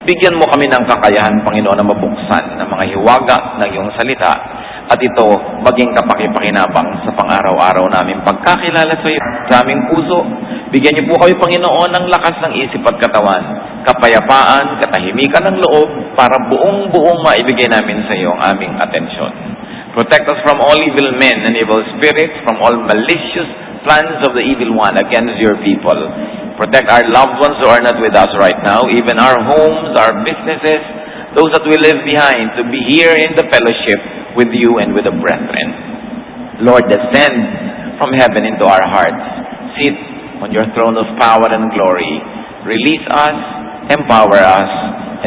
Bigyan mo kami ng kakayahan, Panginoon, na mabuksan ng mga hiwaga ng iyong salita at ito maging kapakipakinabang sa pang-araw-araw namin pagkakilala sa iyo sa aming puso. Bigyan niyo po kami, Panginoon, ng lakas ng isip at katawan, kapayapaan, katahimikan ng loob para buong-buong maibigay namin sa iyo ang aming atensyon. Protect us from all evil men and evil spirits, from all malicious plans of the evil one against your people. Protect our loved ones who are not with us right now, even our homes, our businesses, those that we leave behind, to be here in the fellowship with you and with the brethren. Lord, descend from heaven into our hearts. Sit on your throne of power and glory. Release us, empower us,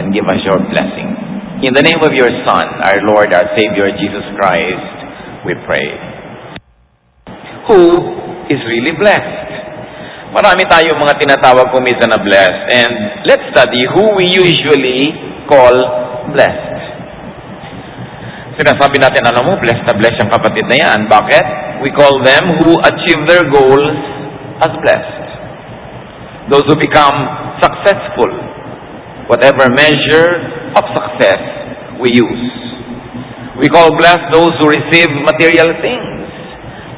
and give us your blessing. In the name of your Son, our Lord, our Savior, Jesus Christ, we pray. Who is really blessed? Marami tayong mga tinatawag kung minsan na blessed. And let's study who we usually call blessed. Sinasabi natin, blessed na blessed yung kapatid na yan. Bakit? We call them who achieve their goals as blessed. Those who become successful. Whatever measure of success we use. We call blessed those who receive material things.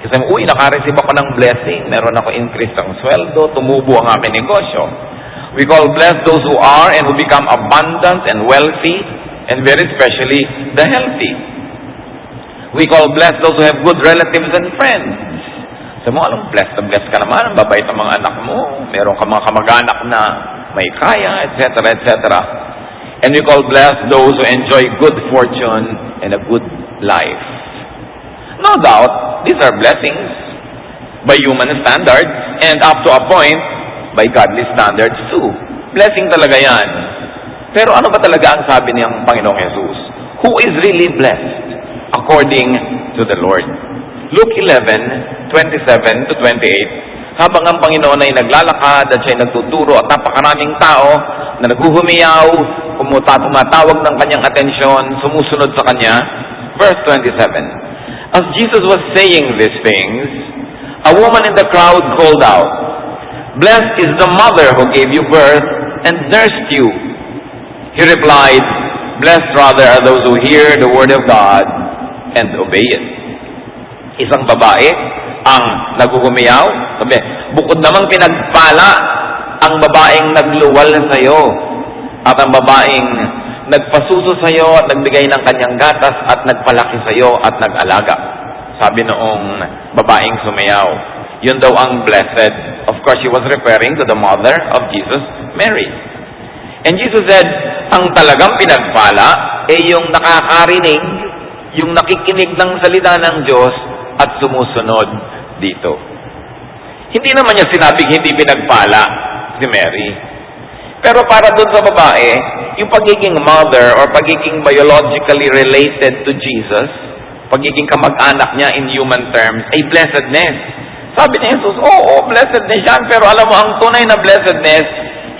Kasi, naka-receive ako ng blessing. Meron ako increase ng sweldo, tumubo ang aking negosyo. We call blessed those who are and who become abundant and wealthy, and very especially the healthy. We call blessed those who have good relatives and friends. Sa mga blessed na blessed ka naman, babait ang mga anak mo, meron ka mga kamag-anak na may kaya, etc., etc. And we call blessed those who enjoy good fortune and a good life. No doubt, these are blessings by human standards and up to a point, by godly standards too. Blessing talaga yan. Pero ano ba talaga ang sabi niyang Panginoong Jesus? Who is really blessed according to the Lord? Luke 11:27 to 28. Habang ang Panginoon ay naglalakad at siya ay nagtuturo at napakaraming tao na naghuhumiyaw, tumatawag ng kanyang atensyon, sumusunod sa kanya. Verse 27. As Jesus was saying these things, a woman in the crowd called out, "Blessed is the mother who gave you birth and nursed you." He replied, "Blessed rather are those who hear the word of God and obey it." Isang babae ang naghuhumiyaw. Sabi, bukod namang pinagpala ang babaeng nagluwal sa iyo at ang babaeng nagpasuso sa iyo at nagbigay ng kanyang gatas at nagpalaki sa iyo at nag-alaga. Sabi noong babaeng sumayaw. Yun daw ang blessed. Of course, she was referring to the mother of Jesus, Mary. And Jesus said, ang talagang pinagpala ay yung nakakarinig, yung nakikinig ng salita ng Diyos at sumusunod dito. Hindi naman niya sinabing hindi pinagpala si Mary. Pero para dun sa babae, yung pagiging mother or pagiging biologically related to Jesus, pagiging kamag-anak niya in human terms, ay blessedness. Sabi ni Jesus, blessedness yan. Pero alam mo, ang tunay na blessedness,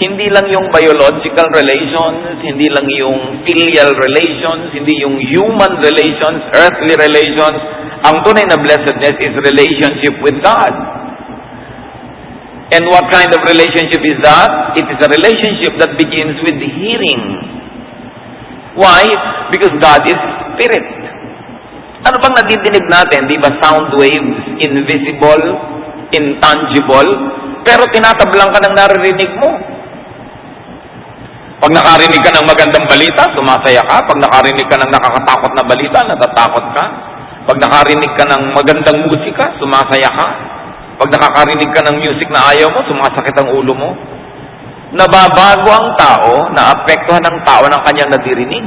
hindi lang yung biological relations, hindi lang yung filial relations, hindi yung human relations, earthly relations. Ang tunay na blessedness is relationship with God. And what kind of relationship is that? It is a relationship that begins with hearing. Why? Because God is spirit. Ano bang nadidinig natin? Di ba sound waves, invisible, intangible, pero tinatablang ka ng naririnig mo. Pag nakarinig ka ng magandang balita, sumasaya ka. Pag nakarinig ka ng nakakatakot na balita, natatakot ka. Pag nakarinig ka ng magandang musika, sumasaya ka. Pag nakakarinig ka ng music na ayaw mo, sumasakit ang ulo mo. Nababago ang tao, naapektuhan ang tao ng kanyang naririnig.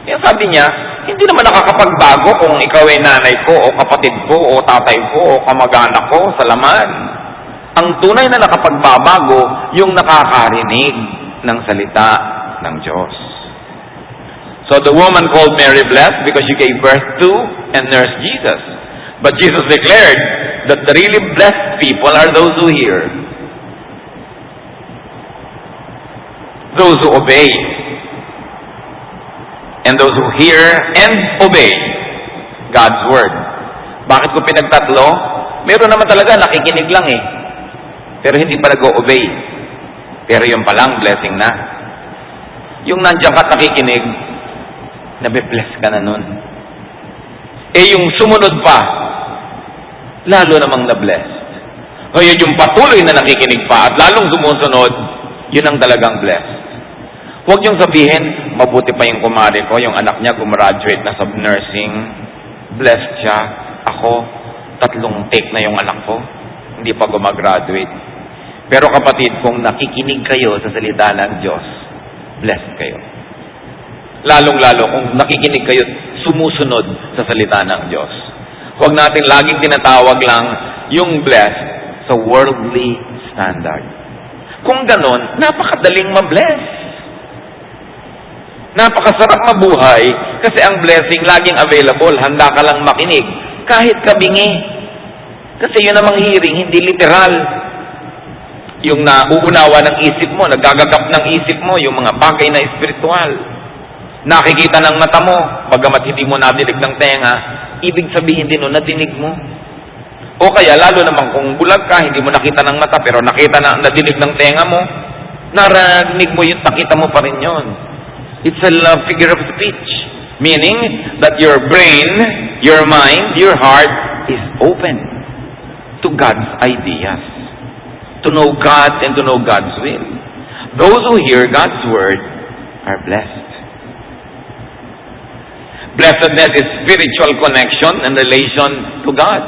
Kaya sabi niya, hindi naman nakakapagbago kung ikaw ay nanay ko, o kapatid ko, o tatay ko, o kamag-anak ko sa laman. Ang tunay na nakapagbabago, yung nakakarinig ng salita ng Diyos. So the woman called Mary blessed because she gave birth to and nursed Jesus. But Jesus declared that the really blessed people are those who hear, those who obey, and those who hear and obey God's word. Bakit ko pinagtatlo? Meron naman talaga nakikinig lang pero hindi pa nag-obey. Pero yung palang blessing na. Yung nandiyan ka nakikinig, nabe-bless ka na nun. Eh yung sumunod pa, lalo namang na-blessed. Ngayon yung patuloy na nakikinig pa at lalong sumusunod, yun ang talagang blessed. Huwag niyong sabihin, mabuti pa yung kumare ko, yung anak niya gumraduate na sa nursing, blessed siya. Ako, 3 take na yung anak ko, hindi pa gumagraduate. Pero kapatid, kung nakikinig kayo sa salita ng Diyos, blessed kayo. Lalong-lalo kung nakikinig kayo, sumusunod sa salita ng Diyos. Huwag natin laging tinatawag lang yung blessed sa worldly standard. Kung ganon, napakadaling ma-bless. Napakasarap mabuhay kasi ang blessing laging available, handa ka lang makinig. Kahit kabingi. Kasi yun namang hearing, hindi literal. Yung nauunawa ng isip mo, nagagagap ng isip mo, yung mga bagay na espiritual. Nakikita ng mata mo, bagamat hindi mo nadinig ng tenga, ibig sabihin din nun, nadinig mo. O kaya, lalo naman kung bulag ka, hindi mo nakita ng mata, pero nadinig ng tenga mo, narinig mo yun, nakita mo pa rin yun. It's a figure of speech. Meaning that your brain, your mind, your heart is open to God's ideas. To know God and to know God's will. Those who hear God's word are blessed. Blessedness is spiritual connection and relation to God.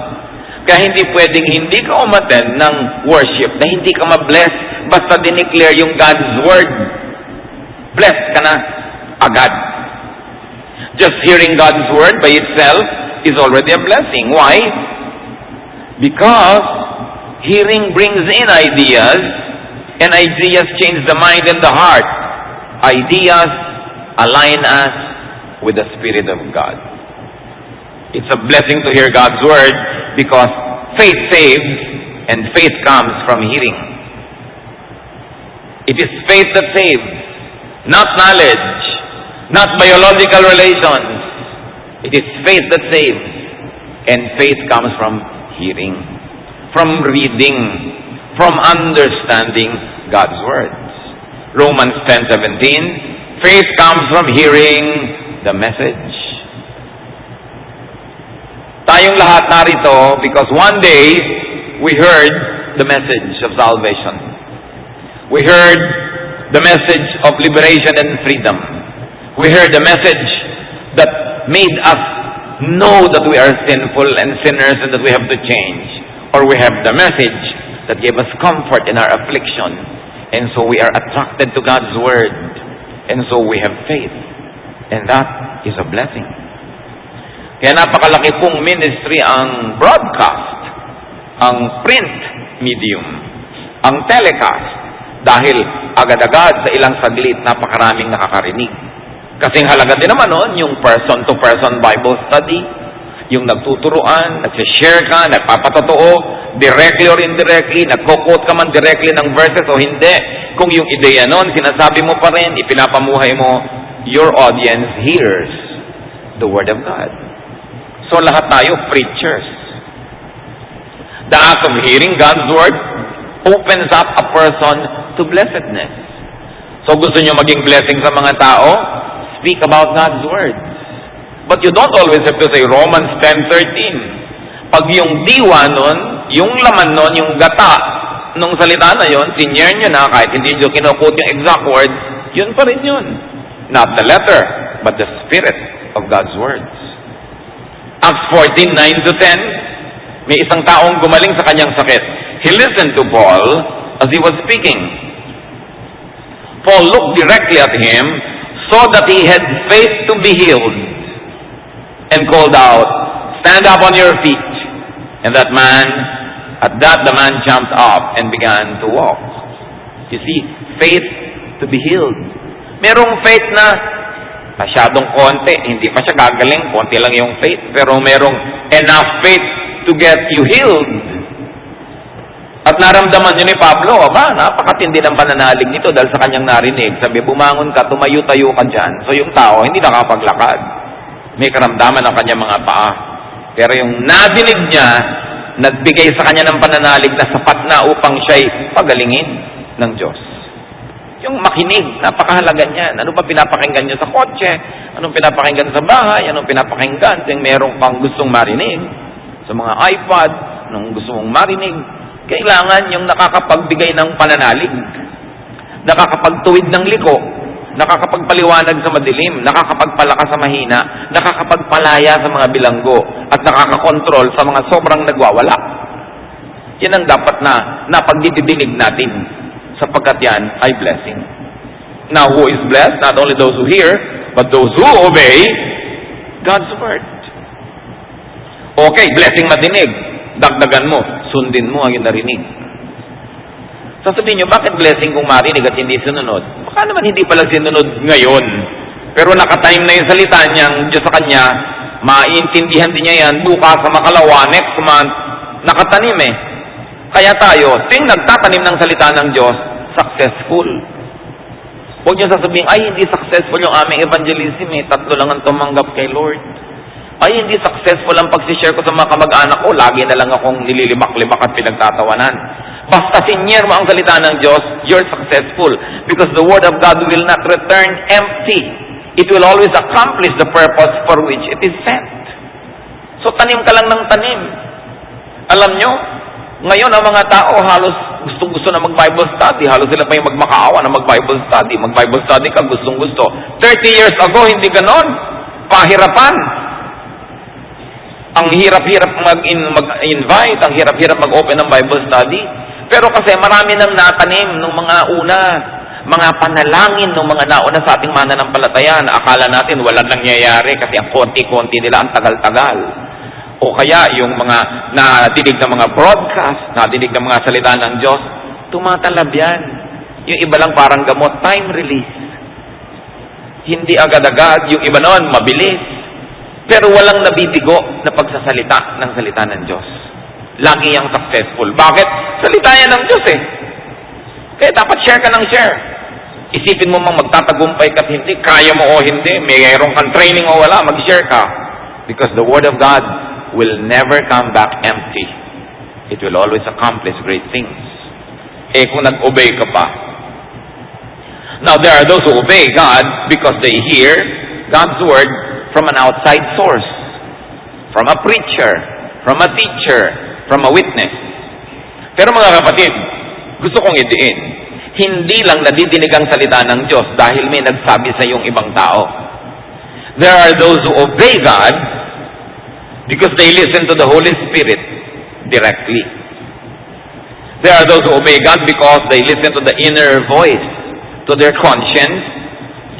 Kaya hindi pwedeng hindi ka umattend ng worship na hindi ka ma-bless basta dineclare yung God's word. Blessed ka na agad. Just hearing God's word by itself is already a blessing. Why? Because hearing brings in ideas, and ideas change the mind and the heart. Ideas align us with the Spirit of God. It's a blessing to hear God's word because faith saves, and faith comes from hearing. It is faith that saves, not knowledge, not biological relations. It is faith that saves, and faith comes from hearing, from reading, from understanding God's words. Romans 10:17, faith comes from hearing the message. Tayong lahat narito because one day we heard the message of salvation. We heard the message of liberation and freedom. We heard the message that made us know that we are sinful and sinners and that we have to change. Or we have the message that gave us comfort in our affliction. And so we are attracted to God's word. And so we have faith. And that is a blessing. Kaya napakalaki pong ministry ang broadcast, ang print medium, ang telecast. Dahil agad-agad sa ilang saglit napakaraming nakakarinig. Kasing halaga din naman nun, yung person-to-person Bible study, yung nagtuturuan, nagsishare ka, nagpapatotoo, directly or indirectly, nagko-quote ka man directly ng verses o hindi. Kung yung ideya nun, sinasabi mo pa rin, ipinapamuhay mo, your audience hears the Word of God. So lahat tayo, preachers. The act of hearing God's Word opens up a person to blessedness. So gusto nyo maging blessing sa mga tao? Speak about God's Word. But you don't always have to say Romans 10:13. Pag yung diwa nun, yung laman nun, yung gata nung salita na yun, sinyer nyo na kahit hindi nyo kinukot yung exact words, yun pa rin yun. Not the letter, but the spirit of God's words. Acts 14:9-10, may isang taong gumaling sa kanyang sakit. He listened to Paul as he was speaking. Paul looked directly at him, saw that he had faith to be healed, and called out, "Stand up on your feet." And at that the man jumped up and began to walk. You see, faith to be healed. Merong faith na masyadong konti, hindi pa siya gagaling, konti lang yung faith, pero merong enough faith to get you healed. At naramdaman niyo ni Pablo, napakatindi ng pananalig nito dahil sa kanyang narinig. Sabi, bumangon ka, tumayo-tayo ka dyan. So yung tao, hindi nakapaglakad. May karamdaman ang kanyang mga paa. Pero yung nadinig niya, nagbigay sa kanya ng pananalig na sapat na upang siya'y pagalingin ng Diyos. Yung makinig, napakahalaga niyan. Ano ba pinapakinggan nyo sa kotse? Anong pinapakinggan sa bahay? Anong pinapakinggan? Yung meron kang gustong marinig sa mga iPad, anong gusto mong marinig? Kailangan yung nakakapagbigay ng pananalig, nakakapagtuwid ng liko, nakakapagpaliwanag sa madilim, nakakapagpalakas sa mahina, nakakapagpalaya sa mga bilanggo, at nakakakontrol sa mga sobrang nagwawala. Yan ang dapat na napagdidinig natin, sapagkat yan ay blessing. Now, who is blessed? Not only those who hear, but those who obey God's word. Okay, blessing madinig. Dagdagan mo, sundin mo ang iyong narinig. Sasabihin nyo, bakit blessing kung marinig at hindi sinunod? Baka naman hindi pala sinunod ngayon. Pero nakatime na yung salita niyang Diyos sa kanya, maiintindihan din niya yan bukas sa makalawa, next month, nakatanim eh. Kaya tayo, tuwing nagtatanim ng salita ng Diyos, successful. Huwag niyo sasabihin, ay hindi successful yung aming evangelism eh, 3 lang ang tumanggap kay Lord. Ay hindi successful ang pagsishare ko sa mga kamag-anak ko, lagi na lang akong nililibak-libak at pinagtatawanan. Basta sinyer mo ang salita ng Diyos, you're successful. Because the Word of God will not return empty. It will always accomplish the purpose for which it is sent. So tanim ka lang ng tanim. Alam nyo, ngayon ang mga tao halos gustong-gusto na mag-Bible study. Halos sila pa yung magmakaawa na mag-Bible study. Mag-Bible study ka, gustong-gusto. 30 years ago, hindi ganon. Pahirapan. Ang hirap-hirap mag-invite, ang hirap-hirap mag-open ng Bible study. Pero kasi marami nang natanim ng mga una, mga panalangin ng mga nauna sa ating mananampalataya na akala natin walang nangyayari kasi ang konti-konti nila, ang tagal-tagal. O kaya yung mga nadinig ng mga broadcast, nadinig ng mga salita ng Diyos, tumatalab yan. Yung iba lang parang gamot, time release. Hindi agad-agad, yung iba noon, mabilis. Pero walang nabibigo na pagsasalita ng salita ng Diyos. Lagi yang successful. Bakit? Salita yan ng Diyos eh. Kaya dapat share ka ng share. Isipin mo mang magtatagumpay ka hindi, kaya mo o hindi, mayroon kang training o wala, mag-share ka. Because the Word of God will never come back empty. It will always accomplish great things. Eh kung nag-obey ka pa. Now there are those who obey God because they hear God's word from an outside source. From a preacher, from a teacher, from a witness. Pero mga kapatid, gusto kong idiin, hindi lang nadidinig ang salita ng Diyos dahil may nagsabi sa iyong ibang tao. There are those who obey God because they listen to the Holy Spirit directly. There are those who obey God because they listen to the inner voice, to their conscience.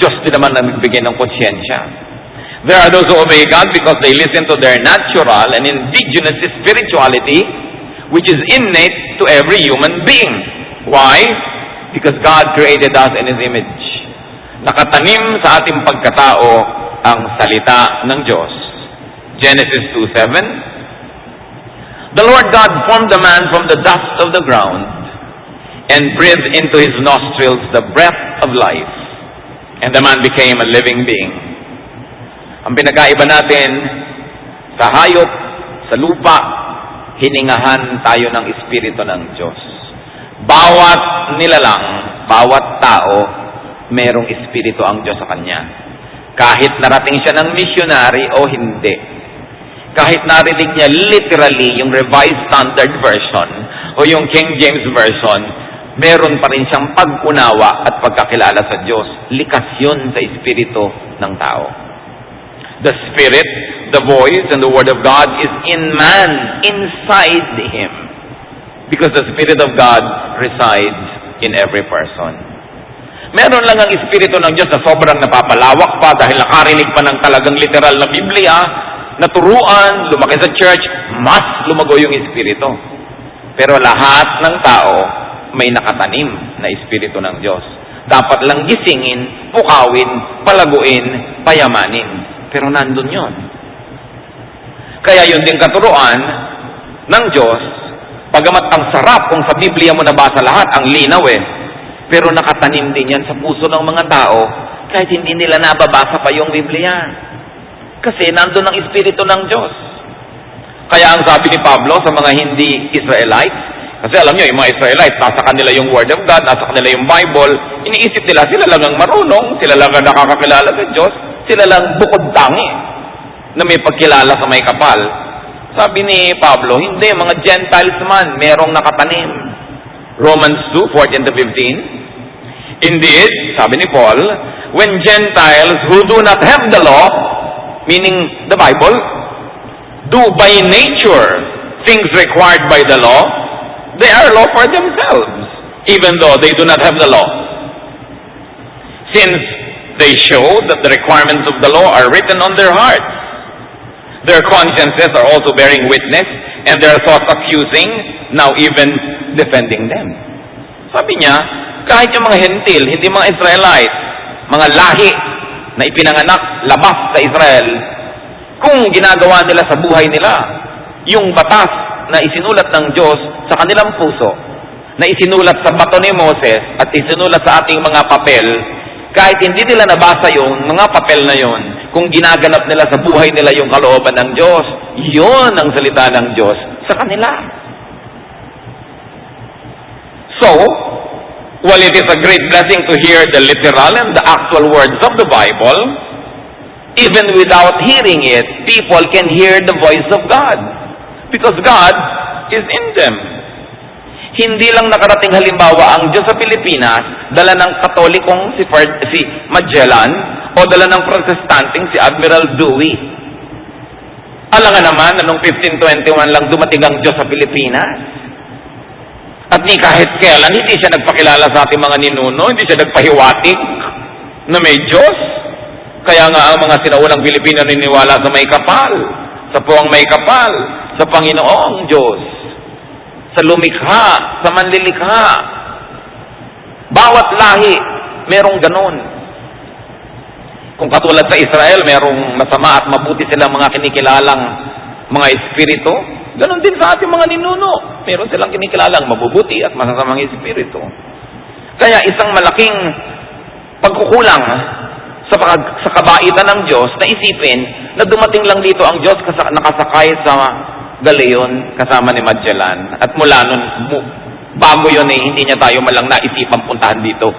Diyos din naman na nagbigay ng konsyensya. There are those who obey God because they listen to their natural and indigenous spirituality, which is innate to every human being. Why? Because God created us in His image. Nakatanim sa ating pagkatao ang salita ng Diyos. Genesis 2:7. The Lord God formed the man from the dust of the ground and breathed into his nostrils the breath of life, and the man became a living being. Ang pinagkaiba natin sa hayop, sa lupa, hiningahan tayo ng Espiritu ng Diyos. Bawat nilalang, bawat tao, merong Espiritu ang Diyos sa kanya. Kahit narating siya ng missionary o hindi. Kahit narinig niya literally yung Revised Standard Version o yung King James Version, meron pa rin siyang pag-unawa at pagkakilala sa Diyos. Likas yun sa Espiritu ng tao. The Spirit, the voice, and the Word of God is in man, inside him. Because the Spirit of God resides in every person. Meron lang ang Espiritu ng Diyos na sobrang napapalawak pa dahil nakarinig pa ng talagang literal na Biblia, naturuan, lumaki sa church, mas lumago yung Espiritu. Pero lahat ng tao may nakatanim na Espiritu ng Diyos. Dapat lang gisingin, pukawin, palaguin, payamanin. Pero nandun yun. Kaya yun din katuruan ng Diyos, pagamat ang sarap kung sa Biblia mo nabasa lahat, ang linaw eh, pero nakatanim din yan sa puso ng mga tao kahit hindi nila nababasa pa yung Biblia. Kasi nandun ang Espiritu ng Diyos. Kaya ang sabi ni Pablo sa mga hindi Israelites, Kasi alam nyo, yung mga Israelites, nasa kanila yung Word of God, nasa kanila yung Bible, iniisip nila, sila lang ang marunong, sila lang ang nakakakilala sa Diyos, sila lang bukod tangi na may pagkilala sa may kapal. Sabi ni Pablo, hindi, mga Gentiles man, merong nakatanim. Romans 2:14-15. Indeed, sabi ni Paul, when Gentiles who do not have the law, meaning the Bible, do by nature things required by the law, they are law for themselves, even though they do not have the law. Since they show that the requirements of the law are written on their hearts, their consciences are also bearing witness, and their thoughts accusing, now even defending them. Sabi niya, kahit yung mga hentil, hindi mga Israelites, mga lahi na ipinanganak labas sa Israel, kung ginagawa nila sa buhay nila, yung batas na isinulat ng Diyos sa kanilang puso, na isinulat sa bato ni Moses at isinulat sa ating mga papel, kahit hindi nila nabasa yung mga papel na yon, kung ginaganap nila sa buhay nila yung kalooban ng Diyos, yun ang salita ng Diyos sa kanila. So, while it is a great blessing to hear the literal and the actual words of the Bible, even without hearing it, people can hear the voice of God. Because God is in them. Hindi lang nakarating halimbawa ang Diyos sa Pilipinas, dala ng Katolikong si Magellan, o dala ng Protestanteng si Admiral Dewey. Alangan naman na noong 1521 lang dumating ang Diyos sa Pilipinas. At ni kahit kailan, hindi siya nagpakilala sa ating mga ninuno, hindi siya nagpahiwatig na may Diyos. Kaya nga ang mga sinaunang Pilipino niniwala sa may kapal, sa puwang may kapal, sa Panginoong Diyos, sa lumikha, sa manlilikha. Bawat lahi, merong ganon. Kung katulad sa Israel, merong masama at mabuti silang mga kinikilalang mga espiritu, ganon din sa ating mga ninuno. Meron silang kinikilalang mabubuti at masasamang espiritu. Kaya isang malaking pagkukulang sa kabaitan ng Diyos na isipin na dumating lang dito ang Diyos nakasakay sa galeon kasama ni Magellan. At mula nun, bago yun hindi niya tayo malang naisipang puntahan dito.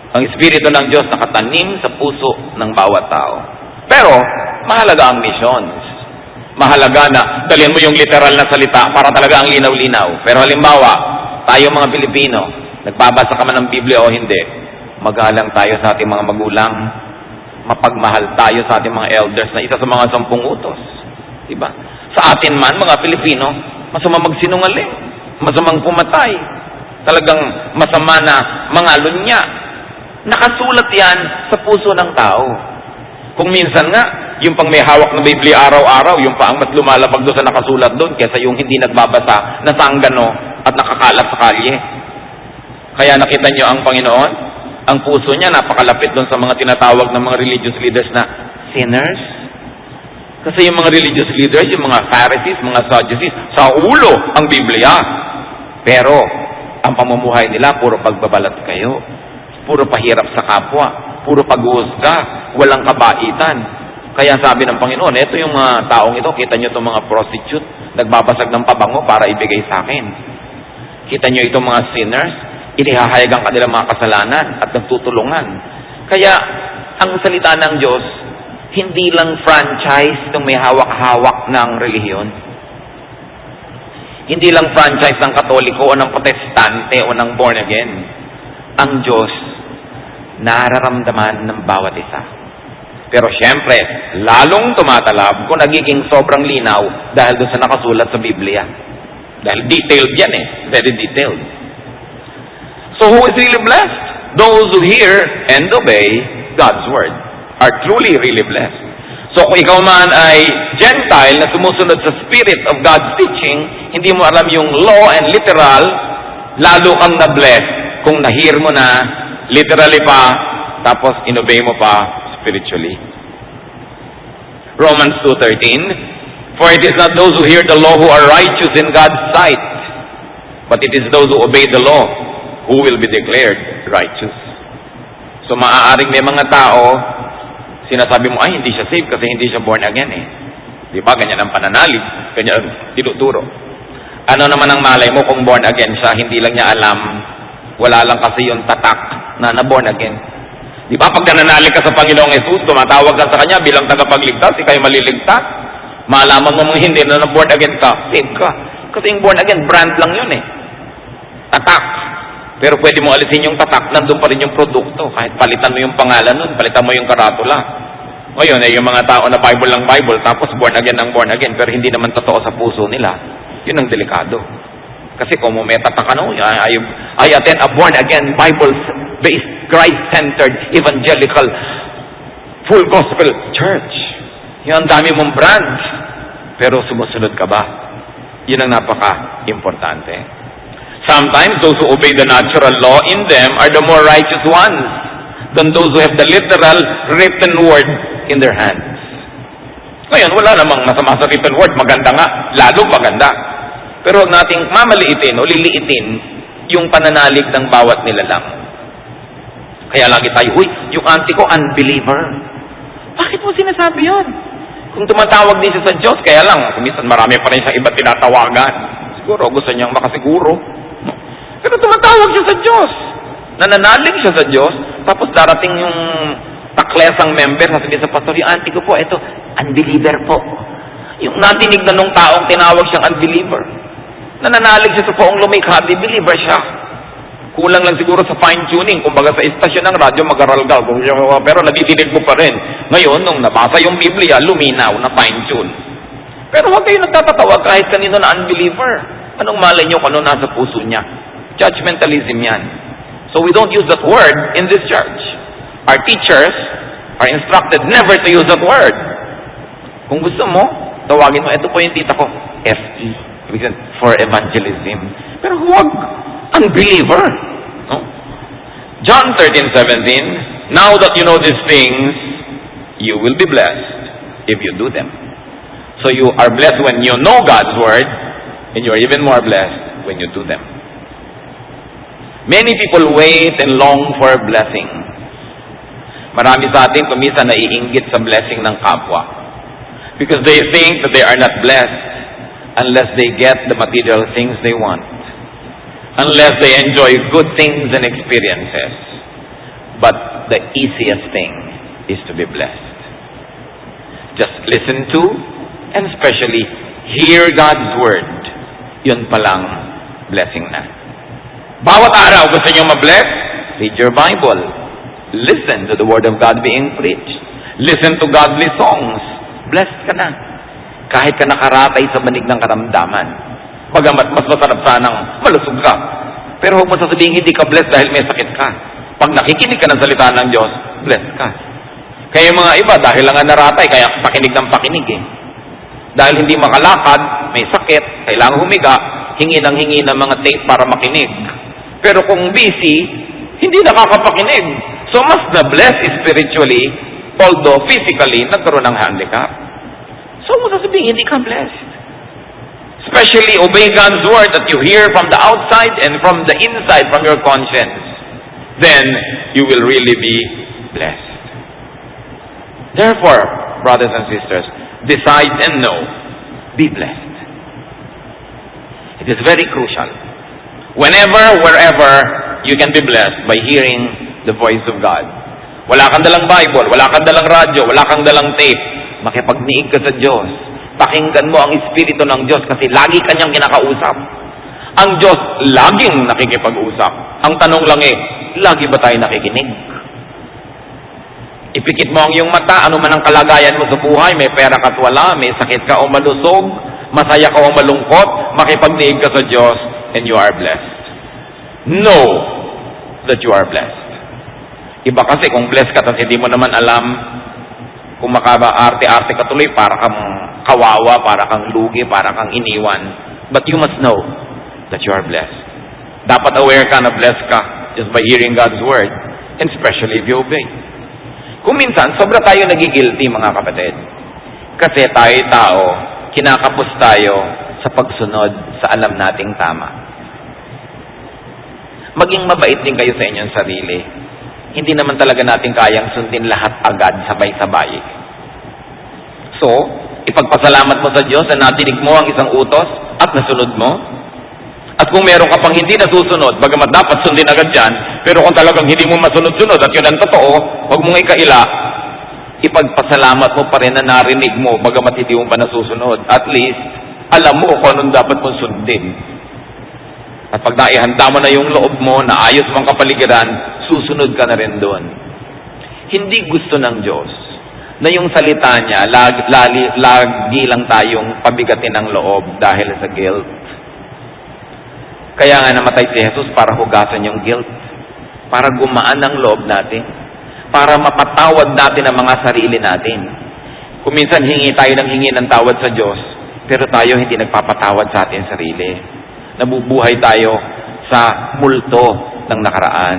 Ang Espiritu ng Diyos nakatanim sa puso ng bawat tao. Pero, mahalaga ang missions. Mahalaga na dalhin mo yung literal na salita para talaga ang linaw-linaw. Pero halimbawa, tayo mga Pilipino, nagbabasa ka man ng Biblia o hindi, magalang tayo sa ating mga magulang, mapagmahal tayo sa ating mga elders na isa sa mga 10 utos. Diba? Sa atin man, mga Pilipino, masama magsinungaling, masamang pumatay, talagang masama na mga lunya. Nakasulat yan sa puso ng tao. Kung minsan nga, yung pang may hawak na Biblia araw-araw, yung pa ang mas lumalabag doon sa nakasulat doon kaysa yung hindi nagbabasa na sanggano at nakakalat sa kalye. Kaya nakita nyo ang Panginoon, ang puso niya napakalapit doon sa mga tinatawag ng mga religious leaders na sinners. Kasi yung mga religious leaders, yung mga Pharisees, mga Sadducees, sa ulo ang Biblia. Pero, ang pamumuhay nila, puro pagbabalat kayo. Puro pahirap sa kapwa. Puro pag-uusga. Walang kabaitan. Kaya sabi ng Panginoon, ito yung mga taong ito, kita nyo itong mga prostitute, nagbabasag ng pabango para ibigay sa akin. Kita nyo itong mga sinners, inihahayag ang kanilang mga kasalanan at nagtutulungan. Kaya, ang salita ng Diyos, hindi lang franchise itong may hawak-hawak ng relihiyon. Hindi lang franchise ng Katoliko o ng Protestante o ng born again. Ang Diyos, nararamdaman ng bawat isa. Pero syempre, lalong tumatalab kung nagiging sobrang linaw dahil doon sa nakasulat sa Biblia. Dahil detailed yan very detailed. So who is really blessed? Those who hear and obey God's word are truly really blessed. So kung ikaw man ay Gentile na sumusunod sa spirit of God's teaching, hindi mo alam yung law and literal, lalo kang na-bless kung nahir mo na literally pa, tapos inobey mo pa spiritually. Romans 2:13, for it is not those who hear the law who are righteous in God's sight, but it is those who obey the law who will be declared righteous. So maaaring may mga tao, sinasabi mo, ay hindi siya saved kasi hindi siya born again Di ba? Ganyan ang pananalig, ganyan ang tinuturo. Ano naman ang malay mo kung born again siya, hindi lang niya alam, wala lang kasi yung tatak na born again. Di ba, pag nananalig ka sa Panginoong Jesus, tumatawag ka sa Kanya bilang tagapagligtas, ikaw'y maliligtas. Malaman mo mga hindi na born again ka, save ka. Kasi yung born again, brand lang yun eh. Tatak. Pero pwede mo alisin yung tatak, nandun pa rin yung produkto. Kahit palitan mo yung pangalan nun, palitan mo yung karatula. Ngayon, yung mga tao na Bible lang Bible, tapos born again ang born again, pero hindi naman totoo sa puso nila. Yun ang delikado. Kasi kung may tatak ka no, I attend a born again, Bible-based, Christ-centered, evangelical, full gospel church. Yun ang dami mong brand. Pero sumusunod ka ba? Yun ang napaka-importante. Sometimes those who obey the natural law in them are the more righteous ones than those who have the literal written word in their hands. Ngayon, wala namang masama sa written word. Maganda nga. Lalo maganda. Pero huwag nating mamaliitin o liliitin yung pananalig ng bawat nilalang. Kaya lagi tayo, huy, yung auntie ko, unbeliever. Bakit mo sinasabi yun? Kung tumatawag din siya sa Diyos, kaya lang, minsan marami pa rin siyang iba tinatawagan. Siguro, gusto niyang makasiguro. Pero tumatawag siya sa Diyos. Nananalig siya sa Diyos, tapos darating yung taklesang member, sasabihin sa pastor, yung auntie ko po, ito, unbeliever po. Yung natinig na nung taong tinawag siyang unbeliever. Nananalig siya sa poong lumikha, believer siya. Kulang lang siguro sa fine-tuning. Kumbaga sa istasyon ng radyo, mag-aralgal. Pero nadidinig mo pa rin. Ngayon, nung nabasa yung Biblia, luminaw na fine-tune. Pero huwag kayo nagtatatawa kahit kanino na unbeliever. Anong malay nyo kung ano nasa puso niya? Judgmentalism yan. So we don't use that word in this church. Our teachers are instructed never to use that word. Kung gusto mo, tawagin mo, ito po yung tita ko, FE, for evangelism. Pero huwag, unbeliever. No? John 13:17, now that you know these things, you will be blessed if you do them. So you are blessed when you know God's word, and you are even more blessed when you do them. Many people wait and long for blessing. Marami sa atin kumisa naiinggit sa blessing ng kapwa. Because they think that they are not blessed unless they get the material things they want. Unless they enjoy good things and experiences. But the easiest thing is to be blessed. Just listen to and especially hear God's word. Yun palang blessing na. Bawat araw gusto nyo ma-bless? Read your Bible. Listen to the word of God being preached. Listen to godly songs. Blessed ka na. Kahit ka nakaratay sa manig ng karamdaman. Bagamat mas masarap sanang malusog ka. Pero huwag mo sasabihin hindi ka blessed dahil may sakit ka. Pag nakikinig ka ng salita ng Diyos, blessed ka. Kaya mga iba, dahil lang naratay, kaya pakinig ng pakinig eh. Dahil hindi makalakad, may sakit, kailangan humiga, hingi ng mga tape para makinig. Pero kung busy, hindi nakakapakinig. So mas na-bless spiritually, although physically, nagkaroon ng handicap. So mo sasabihin, hindi ka blessed. Especially obey God's word that you hear from the outside and from the inside, from your conscience. Then, you will really be blessed. Therefore, brothers and sisters, decide and know, be blessed. It is very crucial. Whenever, wherever, you can be blessed by hearing the voice of God. Wala kang dalang Bible, wala kang dalang radyo, wala kang dalang tape. Makipagniig ka sa Diyos. Pakinggan mo ang Espiritu ng Diyos kasi lagi kanyang kinakausap. Ang Diyos laging nakikipag-usap. Ang tanong lang lagi ba tayo nakikinig? Ipikit mo ang iyong mata, ano man ang kalagayan mo sa buhay, may pera ka't wala, may sakit ka o malusog, masaya ka o malungkot, makipagniig ka sa Diyos, and you are blessed. Know that you are blessed. Iba kasi kung blessed ka, tapos hindi mo naman alam, kung makaba-arte-arte ka tuloy, para kang kawawa, para kang lugi, para kang iniwan. But you must know that you are blessed. Dapat aware ka na blessed ka just by hearing God's word, and especially if you obey. Kung minsan, sobra tayo nagigilty, mga kapatid. Kasi tayo, kinakapos tayo sa pagsunod sa alam nating tama. Maging mabait din kayo sa inyong sarili. Hindi naman talaga natin kayang sundin lahat agad sabay-sabay. So, ipagpasalamat mo sa Diyos na natinig mo ang isang utos at nasunod mo. At kung meron ka pang hindi nasusunod, bagamat dapat sundin agad yan, pero kung talagang hindi mo masunod-sunod at yun ang totoo, huwag mong ikaila, ipagpasalamat mo pa rin na narinig mo, bagamat hindi mo pa nasusunod. At least, alam mo kung anong dapat mong sundin. At pag naihanda mo na yung loob mo, na ayos mong kapaligiran, susunod ka na rin doon. Hindi gusto ng Diyos na yung salita niya, lagi lang tayong pabigatin ng loob dahil sa guilt. Kaya nga namatay si Jesus para hugasan yung guilt, para gumaan ang loob natin, para mapatawad natin ang mga sarili natin. Kung minsan hingi tayo ng tawad sa Diyos, pero tayo hindi nagpapatawad sa ating sarili. Nabubuhay tayo sa multo ng nakaraan.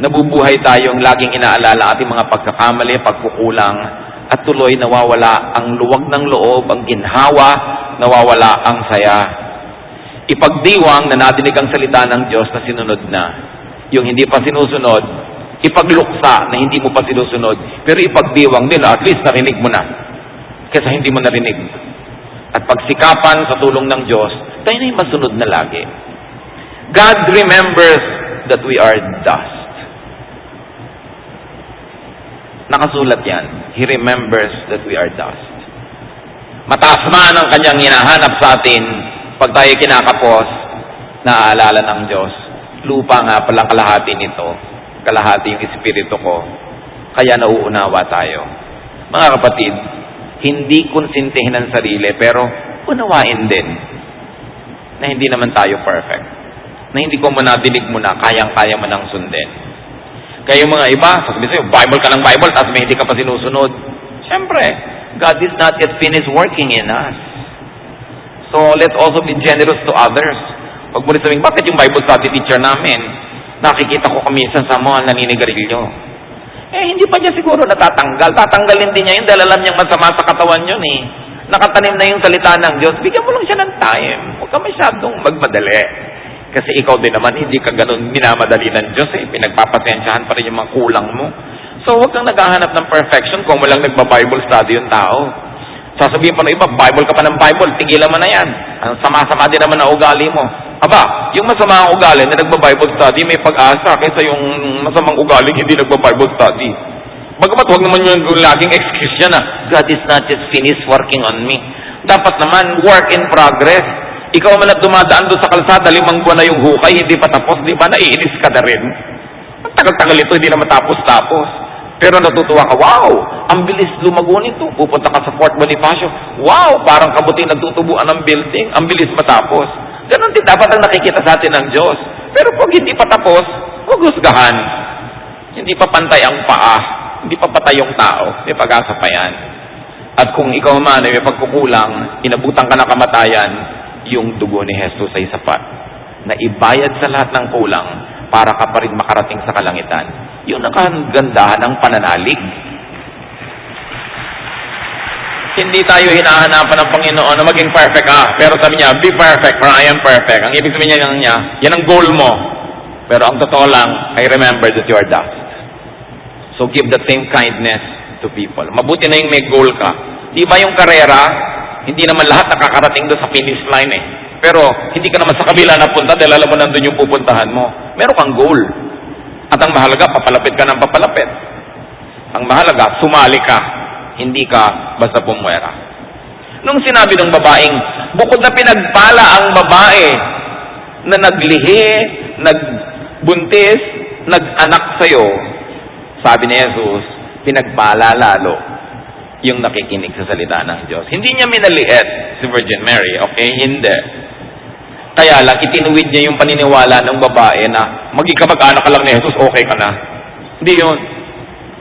Nabubuhay tayong laging inaalala ating mga pagkakamali, pagkukulang, at tuloy nawawala ang luwag ng loob, ang ginhawa, nawawala ang saya. Ipagdiwang na nadinig ang salita ng Diyos na sinunod na. Yung hindi pa sinusunod, ipagluksa na hindi mo pa sinusunod, pero ipagdiwang nila, at least narinig mo na, kaysa hindi mo narinig. At pagsikapan sa tulong ng Diyos, tayo na yung masunod na lagi. God remembers that we are dust. Nakasulat yan. He remembers that we are dust. Mataas man ang kanyang hinahanap sa atin, pag tayo kinakapos, naaalala ng Diyos, lupa nga palang kalahati nito, kalahati yung espiritu ko, kaya nauunawa tayo. Mga kapatid, hindi konsintihin ang sarili, pero unawain din na hindi naman tayo perfect. Na hindi ko manadinig mo na, kayang-kaya mo nang sundin. Kaya yung mga iba, sasabihin sa'yo, Bible ka ng Bible, tapos may hindi ka pa sinusunod. Siyempre, God is not yet finished working in us. So, let's also be generous to others. Pag mo rin sabihin, bakit yung Bible study teacher namin, nakikita ko kaminsan sa mga naninigarilyo? Hindi pa niya siguro natatanggal. Tatanggalin din niya yun dahil alam niyang masama sa katawan yun eh. Nakatanim na yung salita ng Diyos. Bigyan mo lang siya ng time. Huwag ka masyadong magmadali. Kasi ikaw din naman, hindi ka ganun minamadali ng Diyos eh. Pinagpapasensyahan pa rin yung mga kulang mo. So, huwag kang naghahanap ng perfection kung walang nagba-Bible study yung tao. Sasabihin pa ng iba, Bible ka pa ng Bible, tigilan mo na yan. Ang sama-sama din naman na ugali mo. Aba, yung masamang ugali na nagba-Bible study, may pag-asa kaysa yung masamang ugali hindi nagba-Bible study. Bagamat huwag naman yung laging excuse niya na, God is not yet finished working on me. Dapat naman, work in progress. Ikaw man at dumadaan doon sa kalsada, 5 buwan na yung hukay, hindi pa tapos, di ba? Naiinis ka na rin. Ang tagal-tagal ito, hindi na matapos-tapos. Pero natutuwa ka, wow, ang bilis lumago nito. Pupunta ka sa Fort Bonifacio, wow, parang kabuti nagtutubuan ng building, ang bilis matapos. Ganon din dapat ang nakikita sa atin ng Diyos. Pero pag hindi pa tapos, huwag husgahan. Hindi pa pantay ang paa, hindi pa patay yung tao, may pag-asa pa yan. At kung ikaw man ay may pagkukulang, inabutan ka ng kamatayan, yung dugo ni Jesus ay sapat na ibayad sa lahat ng kulang para ka pa rin makarating sa kalangitan. Yun ang kagandahan ng pananalig. Hindi tayo hinahanapan ng Panginoon na maging perfect ka. Pero sabi niya, be perfect, for I am perfect. Ang ibig sabihin niya, yan ang goal mo. Pero ang totoo lang, I remember that you are dust. So give the same kindness to people. Mabuti na yung may goal ka. Di ba yung karera, hindi naman lahat nakakarating doon sa finish line eh. Pero hindi ka naman sa kabila napunta dahil alam mo nandun yung pupuntahan mo. Meron kang goal. At ang mahalaga, papalapit ka ng papalapit. Ang mahalaga, sumali ka. Hindi ka basta pumwera. Nung sinabi ng babaeng, bukod na pinagpala ang babae na naglihi, nagbuntis, nag-anak sa'yo, sabi ni Jesus, pinagpala lalo yung nakikinig sa salita ng Diyos. Hindi niya minaliit si Virgin Mary, okay? Hindi. Kaya lang, itinuwid niya yung paniniwala ng babae na maging kamag-anak ka lang ni Jesus, okay ka na. Hindi yun.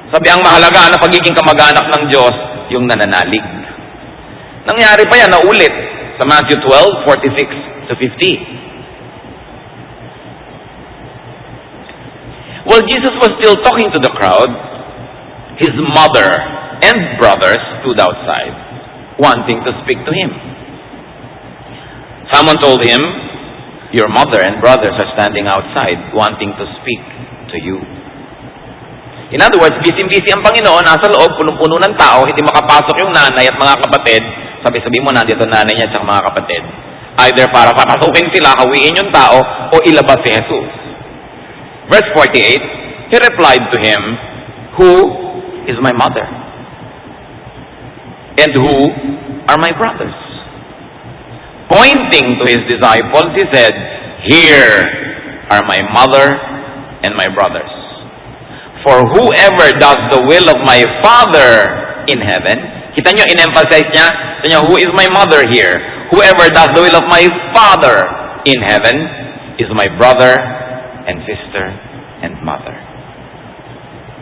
Sabi, ang mahalaga na pagiging kamag-anak ng Diyos, yung nananalig. Nangyari pa yan, naulit sa Matthew 12:46 to 50. While Jesus was still talking to the crowd, his mother and brothers stood outside, wanting to speak to him. Someone told him, your mother and brothers are standing outside, wanting to speak to you. In other words, busy-busy ang Panginoon, nasa loob, punong-puno ng tao, hindi makapasok yung nanay at mga kapatid. Sabi mo, nandito nanay niya at mga kapatid. Either para papasukin sila, hawiin yung tao, o ilabas si Jesus. Verse 48, He replied to him, "Who is my mother? And who are my brothers?" Pointing to his disciples, he said, "Here are my mother and my brothers. For whoever does the will of my Father in heaven," kita nyo, in-emphasize niya, who is my mother here? "Whoever does the will of my Father in heaven is my brother and sister and mother."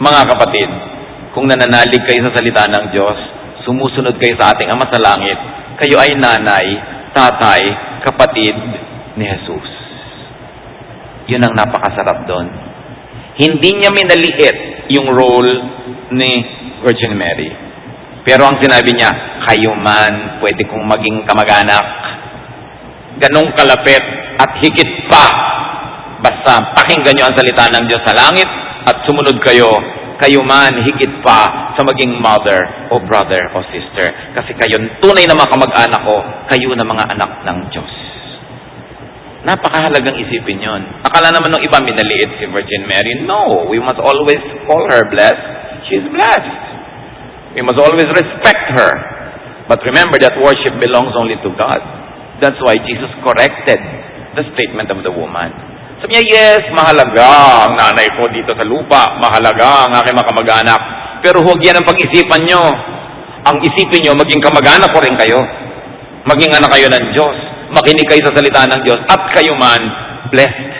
Mga kapatid, kung nananalig kayo sa salita ng Diyos, sumusunod kayo sa ating Ama sa Langit, kayo ay nanay, tatay, kapatid ni Jesus. Yun ang napakasarap doon. Hindi niya minaliit yung role ni Virgin Mary. Pero ang sinabi niya, kayo man pwede kong maging kamag-anak. Ganong kalapit at higit pa. Basta pakinggan niyo ang salita ng Diyos sa langit at sumunod kayo. Kayo man higit pa sa maging mother o brother o sister. Kasi kayo tunay na mga kamag-anak ko, kayo na mga anak ng Diyos. Napakahalagang isipin yon. Akala naman ng iba minaliit si Virgin Mary. No, we must always call her blessed. She's blessed. We must always respect her. But remember that worship belongs only to God. That's why Jesus corrected the statement of the woman. Sabi niya, yes, mahalaga ang nanay ko dito sa lupa. Mahalaga ang aking mga kamag-anak. Pero huwag yan ang pag-isipan nyo. Ang isipin nyo, maging kamag-anak ko rin kayo. Maging anak kayo ng Diyos. Makinig kayo sa salita ng Diyos. At kayo man, blessed.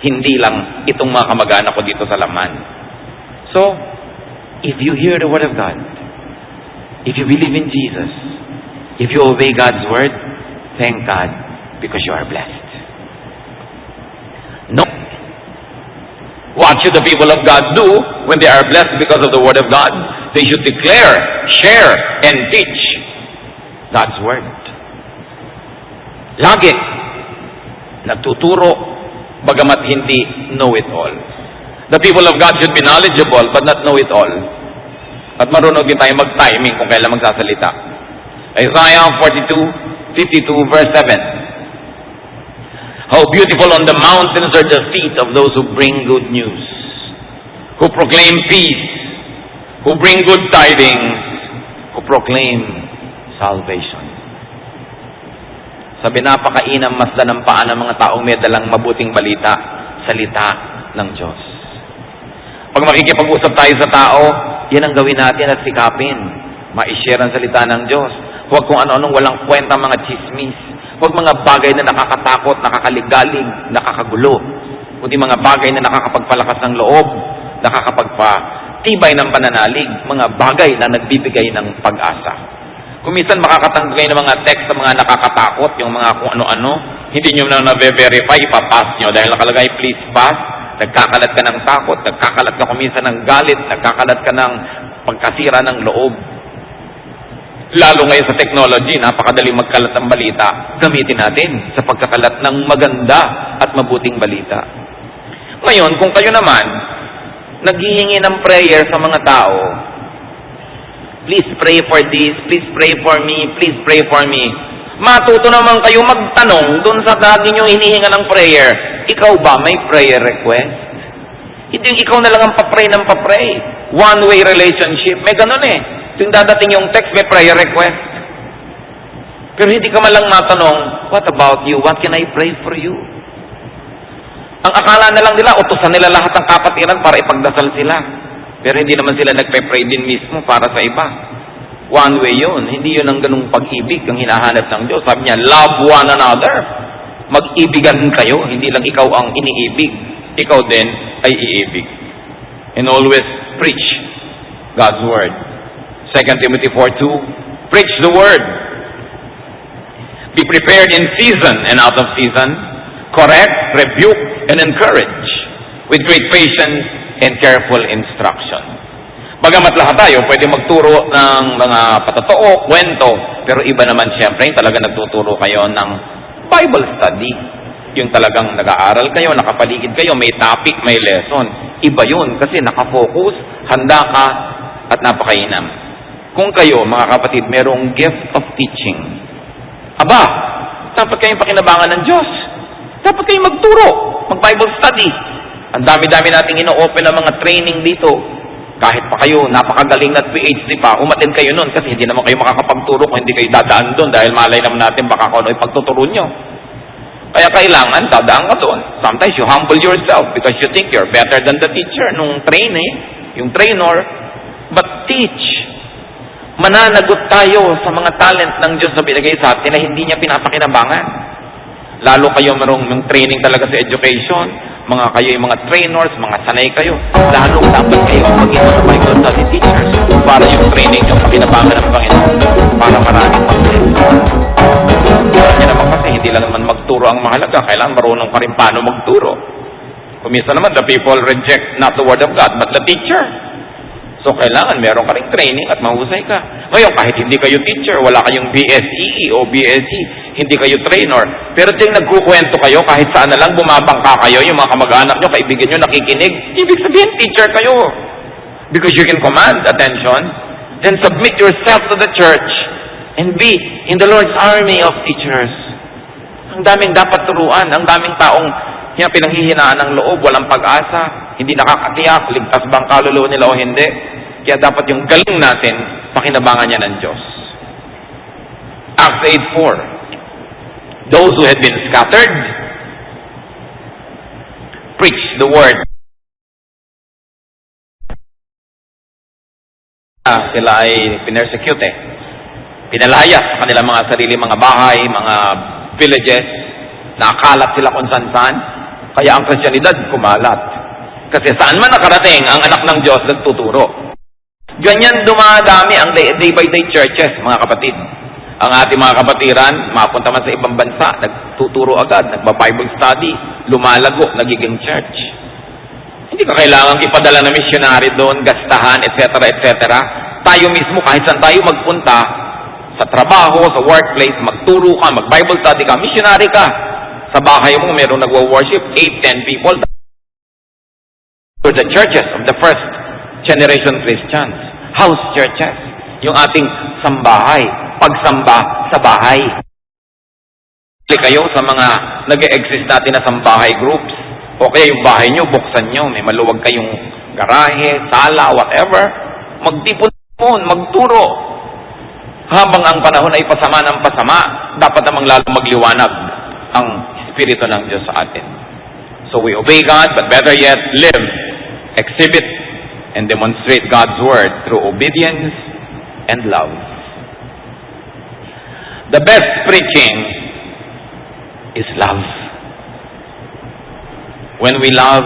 Hindi lang itong mga kamag-anak ko dito sa laman. So, if you hear the word of God, if you believe in Jesus, if you obey God's word, thank God because you are blessed. No. What should the people of God do when they are blessed because of the word of God? They should declare, share, and teach God's word. Lagi nagtuturo bagamat hindi know-it-all. The people of God should be knowledgeable but not know-it-all. At marunong din tayo mag-timing kung kailan magsasalita. Isaiah 42:52 verse 7. How beautiful on the mountains are the feet of those who bring good news, who proclaim peace, who bring good tidings, who proclaim salvation. Sabi, napakainam masdan ng paa ng mga taong may dalang mabuting balita, salita ng Diyos. Pag makikipag-usap tayo sa tao, yan ang gawin natin at sikapin. Ma-share ang salita ng Diyos. Huwag kung ano-anong walang kwenta mga chismis. Huwag mga bagay na nakakatakot, nakakaligalig, nakakagulo. Kundi mga bagay na nakakapagpalakas ng loob, nakakapagpatibay ng pananalig, mga bagay na nagbibigay ng pag-asa. Kung minsan makakatanggap kayo ng mga text na mga nakakatakot, yung mga kung ano-ano, hindi nyo na na-verify, ipapass nyo dahil nakalagay, please pass. Nagkakalat ka ng takot, nagkakalat ka kuminsan ng galit, nagkakalat ka ng pagkasira ng loob. Lalo ngayon sa technology, napakadali magkalat ng balita. Gamitin natin sa pagkakalat ng maganda at mabuting balita. Ngayon, kung kayo naman, naghihingi ng prayer sa mga tao, please pray for this, please pray for me, please pray for me. Matuto naman kayo magtanong dun sa dati nyo hinihinga ng prayer. Ikaw ba may prayer request? Hindi ikaw na lang ang papray ng papray. One-way relationship. May ganun eh. Yung dadating yung text, may prayer request. Pero hindi ka malang matanong, what about you? What can I pray for you? Ang akala na lang nila, utusan nila lahat ng kapatiran para ipagdasal sila. Pero hindi naman sila nagpe-pray din mismo para sa iba. One way yun. Hindi yun ang ganung pag-ibig ang hinahanap ng Diyos. Sabi niya, love one another. Mag-ibigan kayo. Hindi lang ikaw ang iniibig. Ikaw din ay iibig. And always preach God's word. 2 Timothy 4:2, preach the word. Be prepared in season and out of season. Correct, rebuke, and encourage with great patience and careful instruction. Bagamat lahat tayo pwede magturo ng mga patotoo, kwento, pero iba naman siyempre talaga nagtuturo kayo ng Bible study. Yung talagang nag-aaral kayo, nakapaligid kayo, may topic, may lesson. Iba yun kasi nakafocus, handa ka, at napakainam. Kung kayo, mga kapatid, merong gift of teaching, aba, Dapat kayong pakinabangan ng Diyos. Dapat kayong magturo, mag-Bible study. Ang dami-dami nating ino-open ng mga training dito. Kahit pa kayo, napakagaling na PhD pa, umattend kayo nun kasi hindi naman kayo makakapagturo kung hindi kayo dadaan doon dahil malay naman natin baka kung ano ipagtuturo nyo. Kaya kailangan, dadaan ka doon. Sometimes you humble yourself because you think you're better than the teacher nung yung trainer. But teach. Mananagot tayo sa mga talent ng Diyos na binigay sa atin na hindi niya pinapakinabangan. Lalo kayo marong training talaga sa education, kayo yung mga trainers, mga sanay kayo. Lalo dapat kayo maging mga Bible study teachers para yung training nyo pakinabangan ng Panginoon para maraming mag-bless. Kaya naman kasi hindi lang naman magturo ang mahalaga, kailangan marunong pa rin paano magturo. Kumisa naman, the people reject not the word of God, but the teacher. So, kailangan meron ka rin training at mahusay ka. Ngayon, kahit hindi kayo teacher, wala kayong BSE o BSc, hindi kayo trainer, pero ting nagkukwento kayo, kahit saan na lang bumabangka kayo, yung mga kamag-anak nyo, kaibigan nyo, nakikinig, ibig sabihin, teacher kayo. Because you can command attention, then submit yourself to the church and be in the Lord's army of teachers. Ang daming dapat turuan, ang daming taong pinanghihinaan ng loob, walang pag-asa, hindi nakakatiyak, ligtas bang kaluluwa nila o hindi. Kaya dapat yung galing natin, pakinabangan niya ng Diyos. Acts 8:4. Those who had been scattered, preach the word. Sila ay pinersecute Pinalaya sa kanilang mga sarili, mga bahay, mga villages, nakalat sila kung saan-saan. Kaya ang Kristyanidad kumalat. Kasi saan man nakarating, ang anak ng Diyos nagtuturo. Ganyan dumadami ang day by day churches, mga kapatid. Ang ating mga kapatiran, mapunta man sa ibang bansa, nagtuturo agad, nagba-Bible study, lumalago, nagiging church. Hindi ka kailangan ipadala na missionary doon, gastahan, etc., etc. Tayo mismo, kahit saan tayo magpunta, sa trabaho, sa workplace, magturo ka, mag-Bible study ka, missionary ka. Sa bahay mo, mayroong nagwo-worship, 8-10 people. For the churches of the first generation Christians, house churches, yung ating sambahay, pagsamba sa bahay. Kayo sa mga nag-exist natin na sambahay groups, o kaya yung bahay nyo, buksan nyo, may maluwag kayong garahe, sala, whatever, magtipon, magturo. Habang ang panahon ay pasama ng pasama, dapat namang lalo magliwanag ang Espiritu ng Diyos sa atin. So we obey God, but better yet, live, exhibit, and demonstrate God's Word through obedience and love. The best preaching is love. When we love,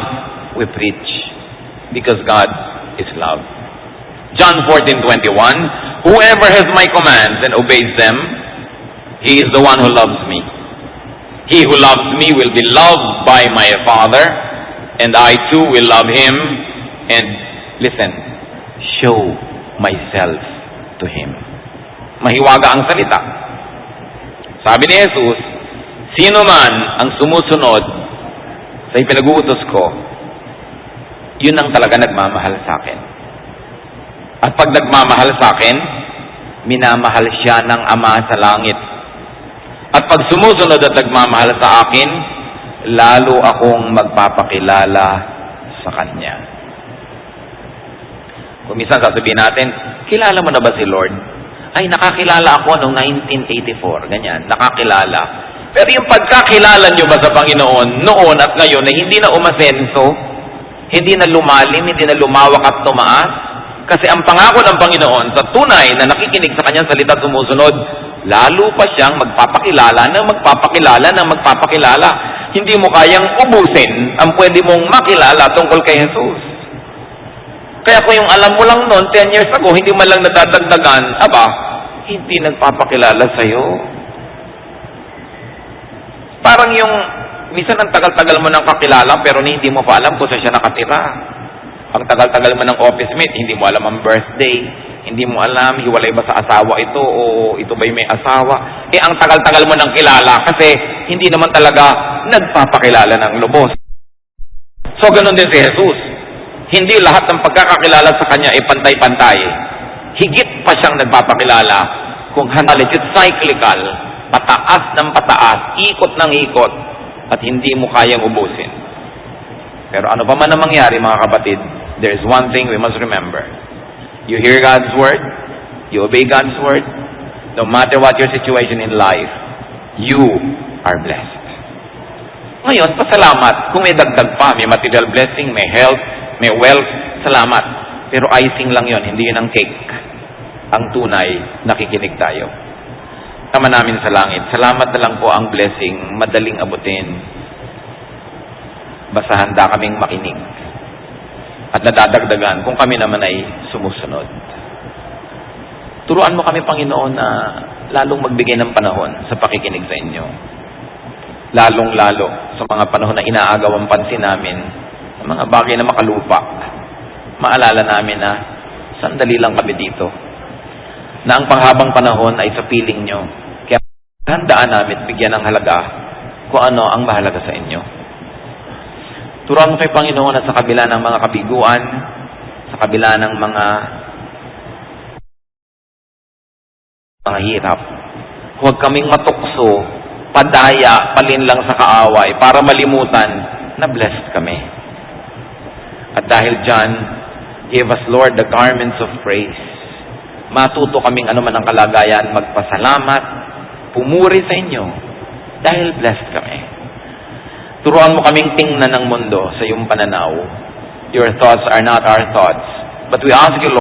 we preach, because God is love. John 14:21, whoever has my commands and obeys them, he is the one who loves me. He who loves me will be loved by my Father, and I too will love him, and listen, show myself to him. Mahiwaga ang salita. Sabi ni Jesus, sino man ang sumusunod sa ipinag-uutos ko, yun ang talaga nagmamahal sa akin. At pag nagmamahal sa akin, minamahal siya ng Ama sa langit. At pag sumusunod at nagmamahal sa akin, lalo akong magpapakilala sa Kanya. Kung minsan sasabihin natin, kilala mo na ba si Lord? Ay, nakakilala ako noong 1984, ganyan, nakakilala. Pero yung pagkakilala nyo ba sa Panginoon, noon at ngayon, na hindi na umasenso, hindi na lumalim, hindi na lumawak at tumaas, kasi ang pangako ng Panginoon sa tunay na nakikinig sa Kanyang salita at sumusunod, lalo pa siyang magpapakilala ng magpapakilala ng magpapakilala. Hindi mo kayang ubusin ang pwede mong makilala tungkol kay Jesus. Kaya kung yung alam mo lang noon, 10 years ago, hindi man lang nadadagdagan, aba, hindi nagpapakilala sa'yo. Parang yung, minsan ang tagal-tagal mo ng kakilala, pero hindi mo pa alam kung saan siya nakatira. Ang tagal-tagal mo ng office mate, hindi mo alam ang birthday, hindi mo alam, hiwalay ba sa asawa ito, o ito ba'y may asawa. Ang tagal-tagal mo ng kilala, kasi hindi naman talaga nagpapakilala ng lubos. So, ganun din si Jesus. Hindi lahat ng pagkakakilala sa Kanya ay pantay-pantay. Higit pa siyang nagpapakilala kung knowledge is cyclical. pataas ng pataas, ikot ng ikot, at hindi mo kayang ubusin. Pero ano pa man ang mangyari, mga kapatid, there is one thing we must remember. You hear God's word, you obey God's word, no matter what your situation in life, you are blessed. Ngayon, pasalamat. Kung may dagdag pa, may material blessing, may health, may wealth, salamat. Pero icing lang yon, hindi yun ang cake. Ang tunay, nakikinig tayo. Ama namin sa langit, salamat na lang po ang blessing, madaling abutin. Basta handa kaming makinig. At nadadagdagan kung kami naman ay sumusunod. Turuan mo kami, Panginoon, na lalong magbigay ng panahon sa pakikinig sa inyo. Lalong-lalo sa mga panahon na inaagaw ang pansin namin, ang mga bagay na makalupa. Maalala namin na sandali lang kami dito. Na ang panghabang panahon ay sa piling nyo. Kaya handaan namin bigyan ng halaga kung ano ang mahalaga sa inyo. Turuan mo kay Panginoon na sa kabila ng mga kabiguan, sa kabila ng mga hirap, huwag kaming matukso, padaya, palinlang sa kaaway, para malimutan na blessed kami. At dahil dyan, give us, Lord, the garments of praise. Matuto kaming anuman ang kalagayan, magpasalamat, pumuri sa inyo, dahil blessed kami. Turuan mo kaming tingnan ng mundo sa iyong pananaw. Your thoughts are not our thoughts, but we ask you, Lord,